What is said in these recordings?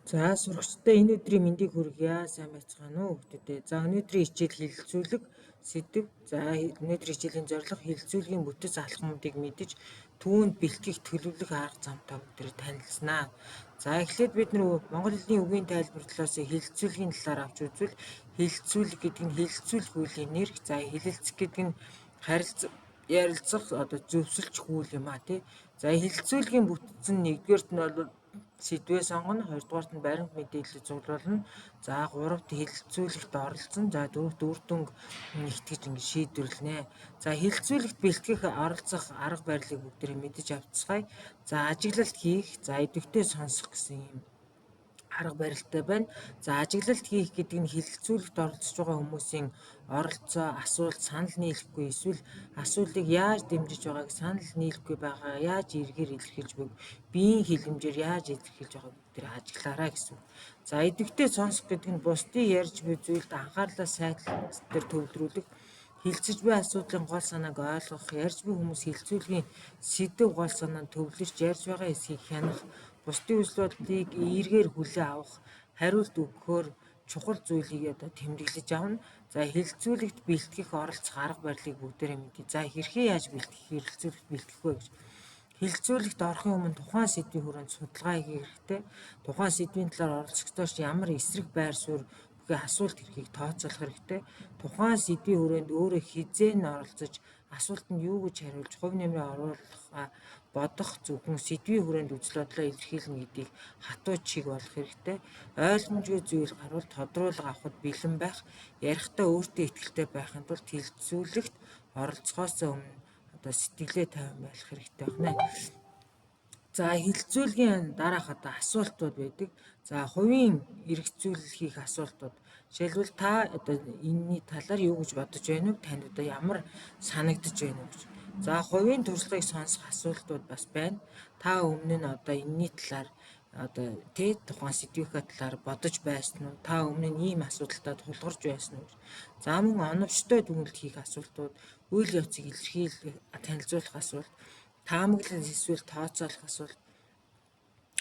За сурагчдаа энэ өдрийн мэндийг хүргье. Сайн байцгаана уу хүүхдүүдээ. За өнөөдрийн хичээл хэлэлцүүлэг сэдэв. За өнөөдрийн хичээлийн зорилго хэлэлцүүлгийн бүтэц алхмуудыг мэдэж түүнд бэлтгэх төлөвлөх арга замтай бүгдээр танилцсанаа. За эхлээд бид Монгол хэлний үгийн тайлбар талаас хэлэлцүүлгийн талаар авч үзвэл хэлэлцүүлэг гэдэг нь хэлэлцүүлэх үеийн нэр. За хэлэлцэх гэдэг нь ярилцах зөвсөлч хүүл юм а тий. За хэлэлцүүлгийн бүтцэн нэгдүгээрт нь бол сэдвээ сонгоно, хоёрдугаарт нь баримт мэдээлэл цуглуулна. За гуравт хэлэлцүүлэгт оролцсон. За дөрөвт үр дүнг нэгтгэж ингэ шийдвэрлэнэ. За хэлэлцүүлэгт бэлтгэх оролцох арга барилыг бүгдээрээ мэдэж авцгаая. За ажиглалт хийх, за идэвхтэй сонсох гэсэн юм арга барилтай байна. За ажиглалт хийх гэдэг нь хэлэлцүүлэгт оролцож байгаа хүмүүсийн оролцоо, асуулт, санал нийлэхгүй эсвэл асуудлыг яаж дэмжиж байгааг санал нийлэхгүй байгаа яаж эргээр илэрхийлж буй биеийн хэлэмжээр яаж илэрхийлж байгааг бүгдээр ажиглаарай гэсэн үг. За идэвхтэй сонсох гэдэг нь бусдын ярьж буй зүйлд анхаарлаа сайтлаар төвлөрүүлэх, хэлцэж буй асуудлын гол санааг ойлгох, ярьж буй хүмүүс хэлэлцүүлгийн сэдэв гол санаанд төвлөрч ярьж байгаа эсхийг хянах, бусдын үзэл бодлыг эргээр хүлээн авах, хариулт өгөхөөр чухал зүйлийг тэмдэглэж авна. За хэлэлцүүлэгт бэлтгэх оролцох арга барилыг бүгдээрээ мэдээ. За хэрхэн яаж хэлэлцүүлэгт бэлтгэх вэ гэж. Хэлэлцүүлэгт орохын өмнө тухайн сэдвийн хүрээнд судалгаа хийх хэрэгтэй. Тухайн сэдвийн талаар оролцогчдоос ямар эсрэг байр суурь бүхий асуулт эрхийг тооцоолох хэрэгтэй. Тухайн сэдвийн хүрээнд өөрөө хизээн оролцож асуултанд юу гэж хариулж хувь нэмрээ оруулах бодох зөвхөн сэдвийн хүрээнд үзэл бодлоо илэрхийлнэ гэдгийг хатууч шиг болох хэрэгтэй. Ойлгомжгүй зүйл гарвал тодруулга авахд бэлэн байх, ярихдаа өөртөө итгэлтэй байхын тулд хэлэлцүүлэгт оролцохоос өмнө сэтгэлээ тайван байх хэрэгтэй байна. За хэлэлцүүлгийн дараах асуултууд байдаг. За хувийн эргэцүүлэл хийх асуултууд. Жишээлбэл та энэний талаар юу гэж бодож байна вэ? Танд ямар санагдаж байна вэ гэж. За хувийн туршлагыг сонсох асуултууд бас байна. Та өмнө нь энэний талаар тухайн сэдвийнхээ талаар бодож байсан уу? Та өмнө нь ийм асуудалтай тулгарч байсан уу? За мөн оновчтой дүгнэлт хийх асуултууд, үйл явцыг илэрхийлэх, танилцуулах асуулт, таамаглал эсвэл тооцоолох асуулт,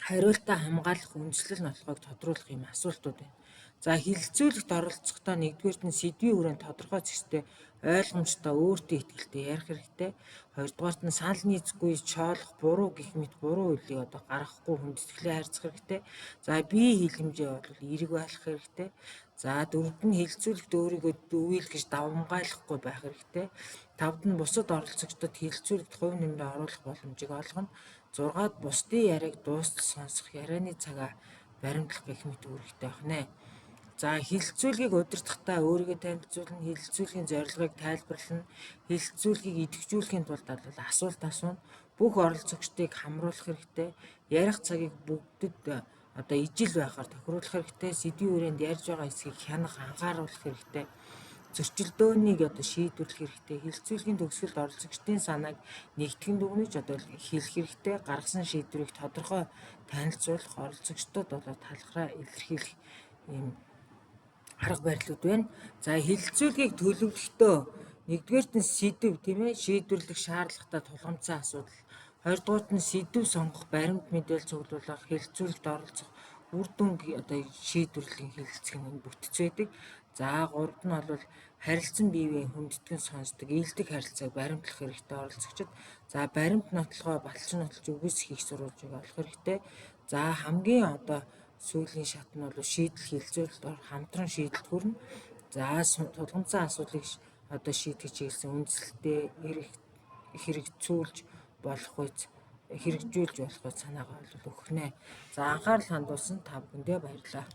хариултаа хамгаалах, үндэслэл нотлохыг тодруулах юм асуултууд байна. За хэлэлцүүлэгт оролцохдоо нэгдүгээрт нь сэдвийн хүрээнд тодорхой зэгцтэй ойлгомжтой өөртөө итгэлтэй ярих хэрэгтэй. Хоёрдугаарт нь санал нийцэхгүй чоолох, буруу гэх мэт буруу үйлийг гаргахгүй хүндэтгэлээ хайрцах хэрэгтэй. За бие хэлэмжээ бол эерэг байх хэрэгтэй. За дөрөвт нь хэлэлцүүлэгт өөрийгөө дүүйл гэж давамгайлахгүй байх хэрэгтэй. Тавд нь бусад оролцогчдод хэлэлцүүлэгт хувь нэмрээ оруулах боломжийг олгоно. Зургаад бусдын яриаг дуустал сонсох, ярианы цагаа баримтлах гэх мэт үүрэгтэй байна. За хэлэлцүүлгийг удирдахдаа өөрийгөө танилцуулна, хэлэлцүүлгийн зорилгыг тайлбарлана, хэлэлцүүлгийг идэвхжүүлэхийн тулд асуулт асууна, бүх оролцогчдыг хамруулах хэрэгтэй, ярих цагийг бүгдэд ижил байхаар тохируулах хэрэгтэй, сэдвийн хүрээнд ярьж байгаа хэсгийг хянах, анхааруулах хэрэгтэй, зөрчилдөөнийг шийдвэрлэх хэрэгтэй, хэлэлцүүлгийн төгсгөлд оролцогчдын санааг нэгтгэн дүгнэж хэлэх хэрэгтэй, гаргасан шийдвэрийг тодорхой танилцуулах, оролцогчдод талхраа илэрхийлэх юм арга барилуд байна. За хэлэлцүүлгийг төлөвлөхдөө нэгдүгээрт нь сэдв шийдвэрлэх шаардлагатай тулгамдсан асуудал. Хоёрдугаарт нь сэдв сонгох, баримт мэдээлэл цуглуулах, хэлэлцүүлэгт оролцох, үр дүнг шийдвэрлэлийн хэлэлцэх нь бүтц байдаг. За гуравт нь бол харилцан биеийн хүндэтгэн сонсдог, ийдэг харилцааг баримтлах хэрэгтэй оролцогчид. За баримт нотлохоо баталж нотлож үгүйсэх их сурвалжийг олох хэрэгтэй. За хамгийн сүүлийн шат нь бол шийдэл хэлэлцүүлэлт хамтран шийдэлд хүрнэ. За тулгамдсан асуудлыг шийдэж чиглэсэн үндсэлтэй хэрэгжүүлж болох үе санаагаа өгөх нэ. За анхаарал хандуулсан та бүхэндээ баярлалаа.